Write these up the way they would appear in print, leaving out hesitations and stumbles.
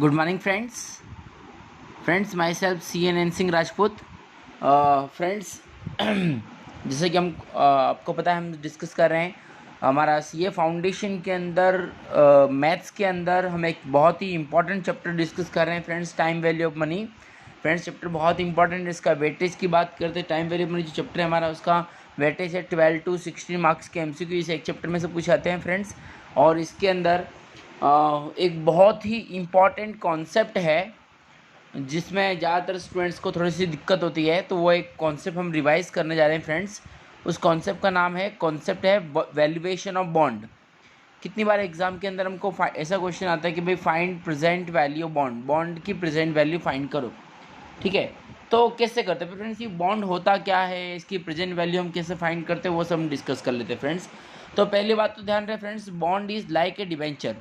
Good morning friends my self CNN Singh Rajput. Friends जैसे कि हम आपको पता है हम डिस्कस कर रहे हैं हमारा CA फाउंडेशन के अंदर मैथ्स के अंदर हम एक बहुत ही इंपॉर्टेंट चैप्टर डिस्कस कर रहे हैं friends, time value of money. Friends chapter बहुत इंपॉर्टेंट है। इसका वेटेज की बात करते हैं, टाइम वैल्यू ऑफ मनी जो चैप्टर है हमारा उसका वेटेज है 12 to 16 मार्क्स के MCQ इस एक चैप्टर में से पूछाते हैं फ्रेंड्स। और इसके अंदर एक बहुत ही इम्पॉर्टेंट कॉन्सेप्ट है जिसमें ज़्यादातर स्टूडेंट्स को थोड़ी सी दिक्कत होती है, तो वो एक कॉन्सेप्ट हम रिवाइज करने जा रहे हैं फ्रेंड्स। उस कॉन्सेप्ट का नाम है वैल्यूएशन ऑफ बॉन्ड। कितनी बार एग्जाम के अंदर हमको ऐसा क्वेश्चन आता है कि भाई फाइंड प्रेजेंट वैल्यू बॉन्ड की प्रेजेंट वैल्यू फाइंड करो, ठीक है। तो कैसे करते हैं फ्रेंड्स, ये बॉन्ड होता क्या है, इसकी प्रेजेंट वैल्यू हम कैसे फाइंड करते हैं वो सब हम डिस्कस कर लेते हैं फ्रेंड्स। तो पहली बात तो ध्यान रहे friends, bond is like a debenture.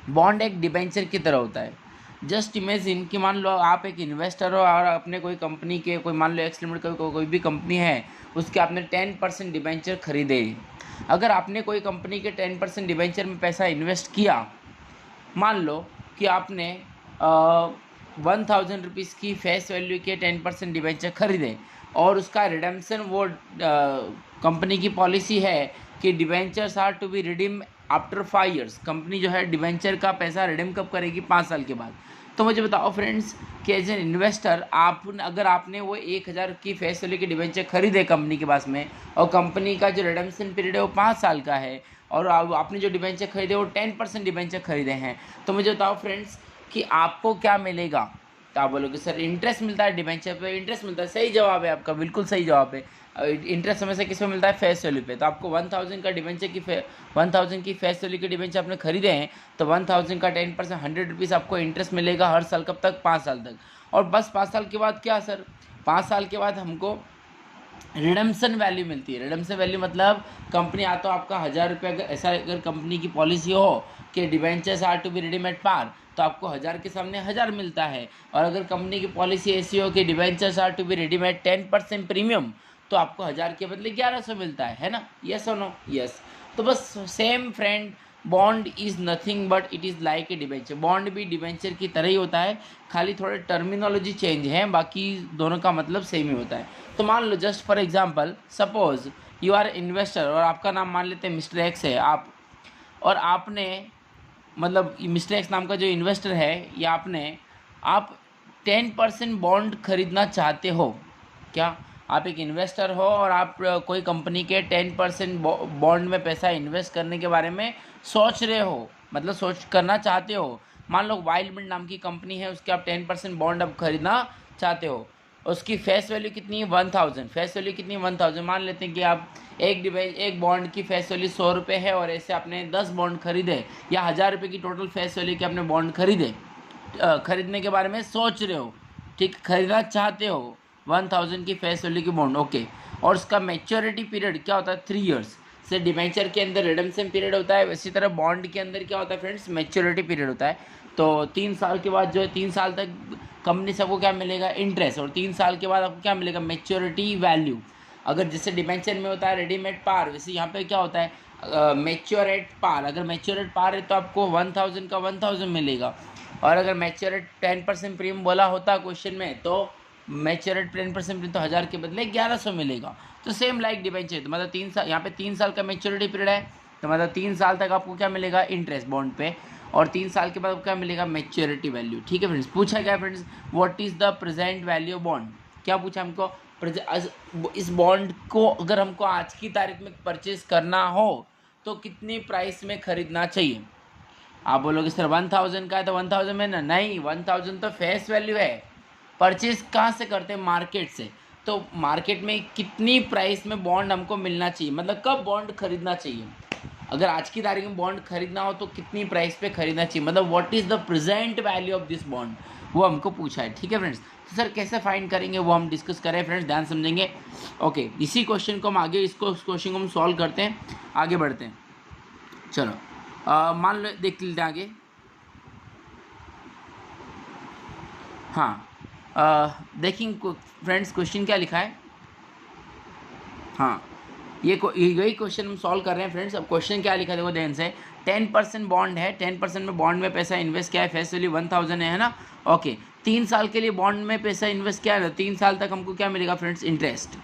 Bond एक डिबेंचर की तरह होता है। जस्ट इमेजिन कि मान लो आप एक इन्वेस्टर हो और अपने कोई कंपनी के मान लो एक्स लिमिटेड कोई भी कंपनी है, उसके आपने 10% डिबेंचर खरीदे। अगर आपने कोई कंपनी के 10% डिबेंचर में पैसा इन्वेस्ट किया, मान लो कि आपने 1000 रुपीज़ की फेस वैल्यू के 10% डिबेंचर खरीदे और उसका रिडेम्पशन वो कंपनी की पॉलिसी है कि debentures are to be redeem after 5 years. Company जो है डिबेंचर का पैसा रिडीम कब करेगी? 5 साल के बाद। तो मुझे बताओ फ्रेंड्स कि एज एन इन्वेस्टर अगर आपने वो 1000 की फेस वैल्यू के डिबेंचर खरीदे कंपनी के पास में और कंपनी का जो रिडेम्पशन पीरियड है वो 5 साल का है और आपने जो डिबेंचर खरीदे वो 10% डिबेंचर खरीदे हैं, तो मुझे बताओ फ्रेंड्स कि आपको क्या मिलेगा? तो आप बोलोगे सर इंटरेस्ट मिलता है डिबेंचर पे, इंटरेस्ट मिलता है। सही जवाब है आपका, बिल्कुल सही जवाब है। इंटरेस्ट हमेशा किस पे मिलता है? फेस वैल्यू पे। तो आपको 1000 का डिबेंचर की 1000 की फेस वैल्यू के डिबेंचर आपने खरीदे हैं तो 1000 का 10% 100 रुपीज़ आपको इंटरेस्ट मिलेगा हर साल। कब तक? 5 साल तक। और बस 5 साल के बाद क्या सर? 5 साल के बाद हमको रिडम्पशन वैल्यू मिलती है। रिडम्पशन वैल्यू मतलब कंपनी तो आपका 1000 रुपये, अगर कंपनी की पॉलिसी हो कि debentures are to be redeem at par, तो आपको 1000 के सामने 1000 मिलता है। और अगर कंपनी की पॉलिसी ऐसी हो कि debentures are to be redeem at 10% premium, तो आपको 1000 के बदले 1100 मिलता है ना? यस और नो? यस। तो बस same friend, bond is nothing but it is like a debenture. Bond भी डिबेंचर की तरह ही होता है, खाली थोड़े टर्मिनोलॉजी चेंज है, बाकी दोनों का मतलब सेम ही होता है। तो मान लो just for example suppose you are investor और आपका नाम मान लेते हैं मिस्टर एक्स है। आपने मतलब मिस्टर एक्स नाम का जो इन्वेस्टर है ये आप 10% बॉन्ड खरीदना चाहते हो क्या? आप एक इन्वेस्टर हो और आप कोई कंपनी के 10% बॉन्ड में पैसा इन्वेस्ट करने के बारे में सोच रहे हो, मतलब सोच करना चाहते हो। मान लो वाइल्डमंड नाम की कंपनी है, उसके आप 10% बॉन्ड अब खरीदना चाहते हो। उसकी फेस वैल्यू कितनी है? 1000। फेस वैल्यू कितनी है? 1000। मान लेते हैं कि आप एक बॉन्ड की फेस वैल्यू 100 रुपये है और ऐसे आपने 10 बॉन्ड खरीदे या 1000 रुपये की टोटल फेस वैल्यू के आपने बॉन्ड खरीदे। खरीदने के बारे में सोच रहे हो, ठीक, खरीदना चाहते हो 1000 की फेस वैल्यू की बॉन्ड, ओके। और उसका मैच्योरिटी पीरियड क्या होता है? 3 ईयर्स। से डिबेंचर के अंदर रिडम्पशन पीरियड होता है, इसी तरह बॉन्ड के अंदर क्या होता है फ्रेंड्स? मैच्योरिटी पीरियड होता है। तो 3 साल के बाद जो है 3 साल तक कंपनी से आपको क्या मिलेगा? इंटरेस्ट। और 3 साल के बाद आपको क्या मिलेगा? Maturity value. अगर जैसे डिबेंचर में होता है रेडीम एट पार, वैसे यहाँ पे क्या होता है? Mature at par. अगर मैच्योर एट पार है तो आपको 1000 का 1000 मिलेगा। और अगर मैच्योर एट 10% प्रीमियम बोला होता क्वेश्चन में तो मैच्योर एट 10% प्रीमियम तो 1000 के बदले 1100 मिलेगा। तो सेम लाइक डिबेंचर, तो मतलब 3 साल, यहाँ पे 3 साल का मैच्योरिटी पीरियड है, तो मतलब 3 साल तक आपको क्या मिलेगा? इंटरेस्ट बॉन्ड पे। और 3 साल के बाद क्या मिलेगा? Maturity value. ठीक है फ्रेंड्स। पूछा गया friends what is the present value of bond? क्या पूछा हमको? इस बॉन्ड को अगर हमको आज की तारीख में परचेज करना हो तो कितनी प्राइस में खरीदना चाहिए? आप बोलोगे सर 1000 का है तो 1000 में ना? नहीं, 1000 तो फेस वैल्यू है। परचेज कहाँ से करते हैं? मार्केट से। तो मार्केट में कितनी प्राइस में बॉन्ड हमको मिलना चाहिए, मतलब कब बॉन्ड खरीदना चाहिए? अगर आज की तारीख में बॉन्ड खरीदना हो तो कितनी प्राइस पे खरीदना चाहिए, मतलब what is the present value of this bond, वो हमको पूछा है। ठीक है फ्रेंड्स। तो सर कैसे फाइंड करेंगे वो हम डिस्कस करें फ्रेंड्स, ध्यान समझेंगे। ओके, इसी क्वेश्चन को हम आगे इस क्वेश्चन को हम सॉल्व करते हैं, आगे बढ़ते हैं। चलो मान लो देख लेते हैं आगे। हाँ देखेंगे फ्रेंड्स क्वेश्चन क्या लिखा है। हाँ यही क्वेश्चन हम सॉल्व कर रहे हैं फ्रेंड्स। अब क्वेश्चन क्या लिखा है देखो ध्यान से। 10% बॉन्ड है, 10% में बॉन्ड में पैसा इन्वेस्ट किया है, फेस वैल्यू 1000 है ना। ओके, 3 साल के लिए बॉन्ड में पैसा इन्वेस्ट किया है ना, 3 साल तक हमको क्या मिलेगा फ्रेंड्स, इंटरेस्ट।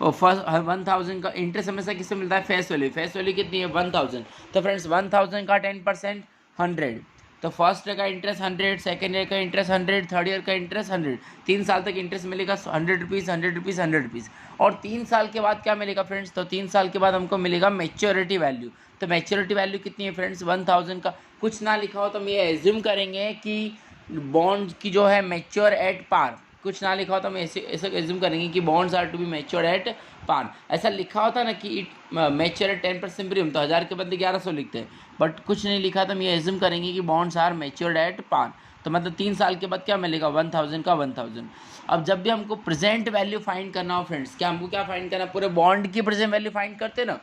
और फर्स्ट 1000 का इंटरेस्ट हमेशा किससे मिलता है, फेस वैल्यू। फेस वैल्यू कितनी है, 1000। तो फ्रेंड्स 1000 का 10% 100। तो फर्स्ट ईयर का इंटरेस्ट 100, सेकेंड ईयर का इंटरेस्ट 100, थर्ड ईयर का इंटरेस्ट 100। 3 साल तक इंटरेस्ट मिलेगा 100 रुपीज़, 100 रुपीज़, 100 रुपीज़। और 3 साल के बाद क्या मिलेगा फ्रेंड्स, तो 3 साल के बाद हमको मिलेगा मैच्योरिटी वैल्यू। तो मैच्योरिटी वैल्यू कितनी है फ्रेंड्स, 1000 का। कुछ ना लिखा हो तो हम ये एज्यूम करेंगे कि बॉन्ड की जो है मैच्योर एट पार। कुछ ना लिखा हो तो हम ऐसे एज्यूम करेंगे कि bonds are to be mature at par. ऐसा लिखा होता ना कि इट मैच्योर एट 10% प्रीमियम, तो 1000 के बदले 1100 लिखते हैं। बट कुछ नहीं लिखा तो हम ये एज्यूम करेंगे कि bonds are matured at par. तो मतलब 3 साल के बाद क्या मिलेगा, 1000 का 1000। अब जब भी हमको प्रेजेंट वैल्यू फाइंड करना हो फ्रेंड्स, क्या हमको क्या फाइंड करना, पूरे बॉन्ड की प्रेजेंट वैल्यू फाइंड करते ना।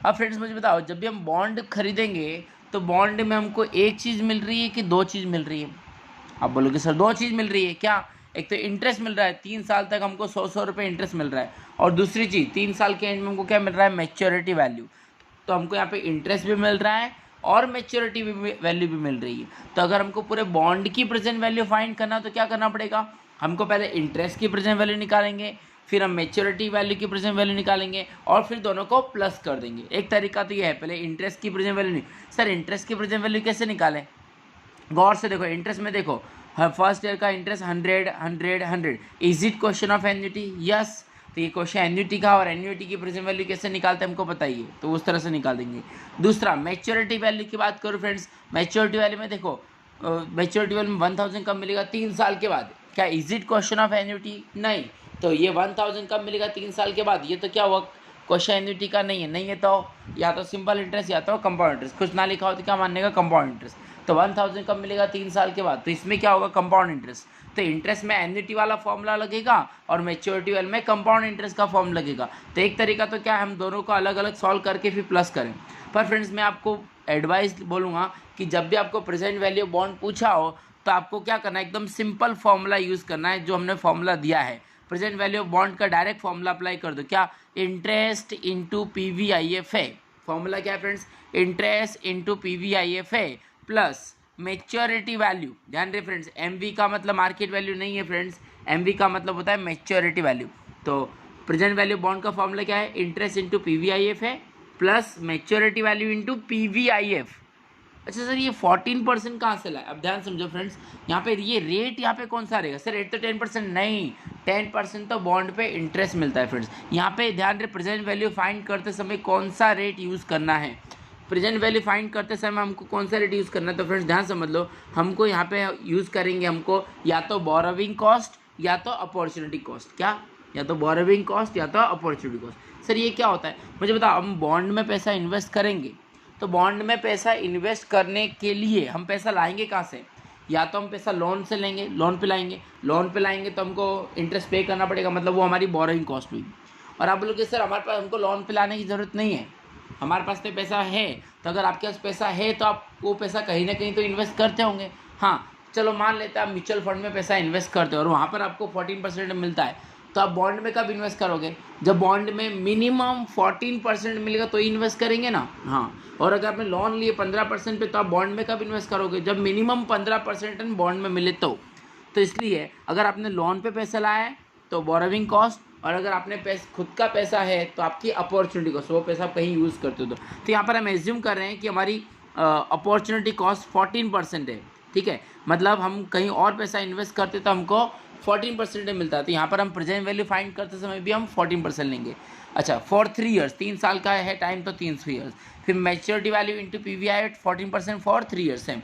अब फ्रेंड्स मुझे बताओ, जब भी हम बॉन्ड खरीदेंगे तो बॉन्ड में हमको एक चीज़ मिल रही है कि 2 चीज़ मिल रही है। आप बोलोगे सर 2 चीज़ मिल रही है क्या, एक तो इंटरेस्ट मिल रहा है, 3 साल तक हमको 100 रुपये इंटरेस्ट मिल रहा है, और दूसरी चीज़ 3 साल के एंड में हमको क्या मिल रहा है, मैच्योरिटी वैल्यू। तो हमको यहाँ पे इंटरेस्ट भी मिल रहा है और मैच्योरिटी वैल्यू भी मिल रही है। तो अगर हमको पूरे बॉन्ड की प्रेजेंट वैल्यू फाइंड करना तो क्या करना पड़ेगा, हमको पहले इंटरेस्ट की प्रेजेंट वैल्यू निकालेंगे, फिर हम मैच्योरिटी वैल्यू की प्रेजेंट वैल्यू निकालेंगे, और फिर दोनों को प्लस कर देंगे। एक तरीका तो ये है, पहले इंटरेस्ट की प्रेजेंट वैल्यू नहीं। सर इंटरेस्ट की प्रेजेंट वैल्यू कैसे निकालें, गौर से देखो, इंटरेस्ट में देखो, फर्स्ट ईयर का interest 100 100 100। Is it question of annuity, yes. तो ये क्वेश्चन एन्युटी का, और एन्युटी की प्रेजेंट वैल्यू कैसे निकालते हैं हमको बताइए, तो उस तरह से निकाल देंगे। दूसरा मैच्योरिटी वैल्यू की बात करो फ्रेंड्स, मैच्योरिटी वैल्यू में देखो, मैच्योरिटी वैल्यू में 1000 कब मिलेगा, 3 साल के बाद। क्या is it question of annuity, नहीं। तो ये 1000 कब मिलेगा, 3 साल के बाद। ये तो क्या हुआ, क्वेश्चन एन्युटी का नहीं है, नहीं है तो या तो सिंपल इंटरेस्ट या तो कंपाउंड इंटरेस्ट। कुछ ना लिखा हो तो क्या मानने का, कंपाउंड इंटरेस्ट। तो 1000 कब मिलेगा, 3 साल के बाद। तो इसमें क्या होगा, कंपाउंड इंटरेस्ट। तो इंटरेस्ट में एन्युटी वाला फॉर्मूला लगेगा और मैच्योरिटी वाले में कंपाउंड इंटरेस्ट का फॉर्म लगेगा। तो एक तरीका तो क्या है, हम दोनों को अलग अलग सॉल्व करके फिर प्लस करें। पर फ्रेंड्स मैं आपको एडवाइस बोलूँगा कि जब भी आपको प्रेजेंट वैल्यू बॉन्ड पूछा हो तो आपको क्या करना है, एकदम सिंपल फॉर्मूला यूज़ करना है जो हमने फॉर्मूला दिया है। प्रेजेंट वैल्यू ऑफ बॉन्ड का डायरेक्ट फॉर्मूला अप्लाई कर दो, क्या, इंटरेस्ट इंटू PVIF है। फॉर्मूला क्या है फ्रेंड्स, इंटरेस्ट इंटू PVIF है प्लस मैच्योरिटी वैल्यू। ध्यान रहे फ्रेंड्स, MV का मतलब मार्केट वैल्यू नहीं है फ्रेंड्स, MV का मतलब होता है मैच्योरिटी वैल्यू। तो प्रेजेंट वैल्यू बॉन्ड का फॉर्मूला क्या है, इंटरेस्ट इंटू PVIF है plus maturity value into PVIF। अच्छा सर ये 14% कहाँ से लाए, अब ध्यान समझो फ्रेंड्स, यहाँ पे ये रेट यहाँ पे कौन सा रहेगा, सर रेट तो 10% नहीं, 10% तो बॉन्ड पे इंटरेस्ट मिलता है फ्रेंड्स। यहाँ पे ध्यान रहे, प्रेजेंट वैल्यू फाइंड करते समय कौन सा रेट यूज़ करना है, प्रेजेंट वैल्यू फाइंड करते समय हमको कौन सा रेट यूज़ करना है। तो फ्रेंड्स ध्यान समझ लो, हमको यहाँ पे यूज़ करेंगे हमको या तो बोरोविंग कॉस्ट या तो अपॉर्चुनिटी कॉस्ट। क्या, या तो बोरोविंग कॉस्ट या तो अपॉर्चुनिटी कॉस्ट। सर ये क्या होता है मुझे बताओ, हम बॉन्ड में पैसा इन्वेस्ट करेंगे तो बॉन्ड में पैसा इन्वेस्ट करने के लिए हम पैसा लाएंगे कहाँ से, या तो हम पैसा लोन से लेंगे, लोन पे लाएंगे, लोन पे लाएंगे तो हमको इंटरेस्ट पे करना पड़ेगा, मतलब वो हमारी बोरोइंग कॉस्ट हुई। और आप बोलोगे सर हमारे पास, हमको लोन पे लाने की ज़रूरत नहीं है, हमारे पास तो पैसा है। तो अगर आपके पास पैसा है तो आप वो पैसा कहीं ना कहीं तो इन्वेस्ट करते होंगे। हाँ चलो मान लेते हैं आप म्यूचुअल फंड में पैसा इन्वेस्ट करते हो और वहाँ पर आपको 14% मिलता है, तो आप बॉन्ड में कब इन्वेस्ट करोगे, जब बॉन्ड में मिनिमम 14% मिलेगा तो इन्वेस्ट करेंगे ना। हाँ, और अगर आपने लोन लिए 15% पे, तो आप बॉन्ड में कब इन्वेस्ट करोगे, जब मिनिमम 15% बॉन्ड में मिले तो इसलिए अगर आपने लोन पे पैसा लाया है तो बोरोविंग कॉस्ट, और अगर आपने खुद का पैसा है तो आपकी अपॉर्चुनिटी कॉस्ट, वो पैसा आप कहीं यूज़ करते हो तो यहाँ पर हम एज्यूम कर रहे हैं कि हमारी अपॉर्चुनिटी कॉस्ट 14% है। ठीक है, मतलब हम कहीं और पैसा इन्वेस्ट करते तो हमको 14% मिलता है। तो यहाँ पर हम प्रेजेंट वैल्यू फाइंड करते समय भी हम 14% लेंगे। अच्छा, फॉर 3 ईयर्स, 3 साल का है टाइम तो 3 ईयर्स, फिर maturity value into PVI 14% for 3 years है।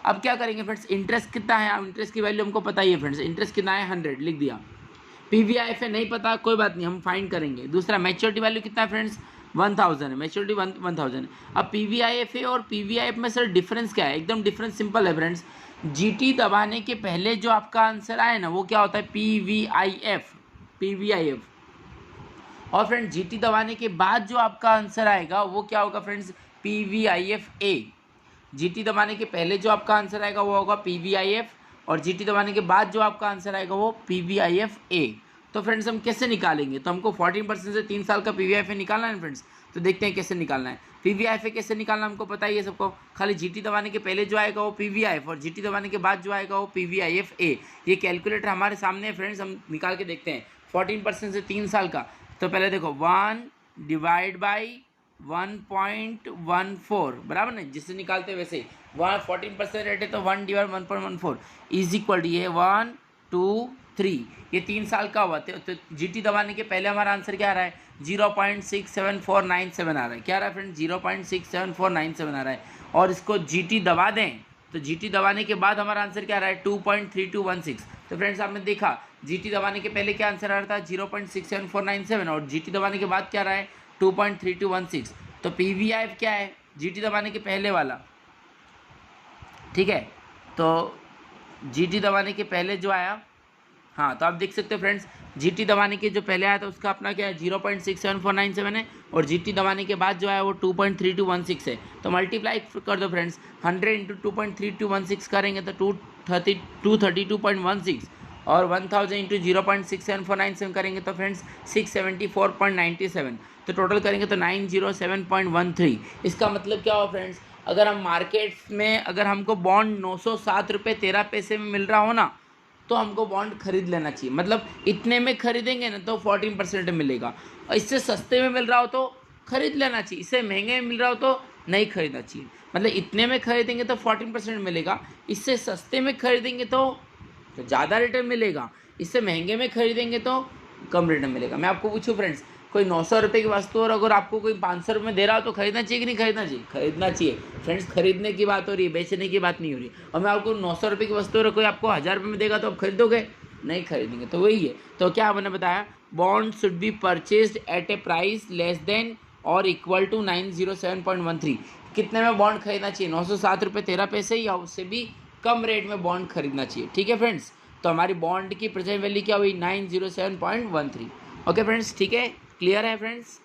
अब क्या करेंगे फ्रेंड्स, इंटरेस्ट कितना है, अब इंटरेस्ट की वैल्यू हमको पता ही है फ्रेंड्स, इंटरेस्ट कितना है 100 लिख दिया, PVIF है नहीं पता कोई बात नहीं, हम फाइंड करेंगे। दूसरा मैच्योरिटी वैल्यू कितना है फ्रेंड्स 1000 है, मैच्योरिटी 1000। अब PVIF है और PVIF में सर डिफरेंस क्या है, एकदम डिफरेंस सिंपल है फ्रेंड्स, GT दबाने के पहले जो आपका आंसर आए ना वो क्या होता है PVIF, और फ्रेंड्स GT दबाने के बाद जो आपका आंसर आएगा वो क्या होगा फ्रेंड्स PVIF-A। GT दबाने के पहले जो आपका आंसर आएगा वो होगा PVIF, और GT दबाने के बाद जो आपका आंसर आएगा वो PVIF-A। तो फ्रेंड्स हम कैसे निकालेंगे, तो हमको 14% से 3 साल का PVIF निकालना है फ्रेंड्स, तो देखते हैं कैसे निकालना है। पीवीआईएफ कैसे निकालना हमको पता ही है सबको, खाली जीटी दबाने के पहले जो आएगा वो पीवीआईएफ और जीटी दबाने के बाद जो आएगा वो पीवीआईएफ ए। ये कैलकुलेटर हमारे सामने है फ्रेंड्स, हम निकाल के देखते हैं। 14% से 3 साल का, तो पहले देखो 1 डिवाइड बाई 1.14 बराबर ना, जिससे निकालते वैसे ही 14% रेट है तो 1 डिवाइड 1.14 इज इक्वल टू ये 1 2 3, ये 3 साल का हुआ। तो जीटी दबाने के पहले हमारा आंसर क्या आ रहा है 0.67497 आ रहा है। क्या आ रहा है फ्रेंड्स 0.67497 आ रहा है। और इसको जीटी दबा दें तो जीटी दबाने के बाद हमारा आंसर क्या आ रहा है 2.3216। तो फ्रेंड्स आपने देखा जीटी दबाने के पहले क्या आंसर आ रहा था 0.67497 और जीटी दबाने के बाद क्या आ रहा है 2.3216। तो पीवीआईएफ क्या है जीटी दबाने के पहले वाला, ठीक है। तो जीटी दबाने के पहले जो आया, हाँ तो आप देख सकते हो फ्रेंड्स जीटी दबाने के जो पहले आया था उसका अपना क्या है 0.67497 है और जीटी दबाने के बाद जो आया वो 2.3216 है। तो मल्टीप्लाई कर दो फ्रेंड्स, 100 इंटू 2.3216 करेंगे तो 232.16 और 1000 इंटू 0.67497 करेंगे तो फ्रेंड्स 674.97, तो टोटल करेंगे तो 907.13। इसका मतलब क्या हुआ फ्रेंड्स, अगर हम मार्केट में अगर हमको बॉन्ड 907 रुपये 13 पैसे में मिल रहा हो ना तो हमको बॉन्ड खरीद लेना चाहिए। मतलब इतने में खरीदेंगे ना तो 14% मिलेगा, और इससे सस्ते में मिल रहा हो तो खरीद लेना चाहिए, इससे महंगे में मिल रहा हो तो नहीं खरीदना चाहिए। मतलब इतने में खरीदेंगे तो 14% मिलेगा, इससे सस्ते में खरीदेंगे तो ज़्यादा रिटर्न मिलेगा, इससे महंगे में खरीदेंगे तो कम रिटर्न मिलेगा। मैं आपको पूछूं फ्रेंड्स, कोई 900 रुपये की वस्तु और अगर आपको कोई 500 रुपये में दे रहा हो तो खरीदना चाहिए कि नहीं खरीदना चाहिए? खरीदना चाहिए फ्रेंड्स, खरीदने की बात हो रही है, बेचने की बात नहीं हो रही। और मैं आपको 900 रुपये की वस्तु और कोई आपको 1000 रुपये में देगा तो आप खरीदोगे? नहीं खरीदेंगे। तो वही है, तो क्या मैंने बताया, bond should be purchased at a price less than और इक्वल टू 907.13। कितने में बॉन्ड खरीदना चाहिए? 907 रुपये 13 पैसे या उससे भी कम रेट में बॉन्ड खरीदना चाहिए। ठीक है फ्रेंड्स, तो हमारी बॉन्ड की प्रेजेंट वैल्यू क्या हुई 907.13। ओके फ्रेंड्स, ठीक है, क्लियर है फ्रेंड्स।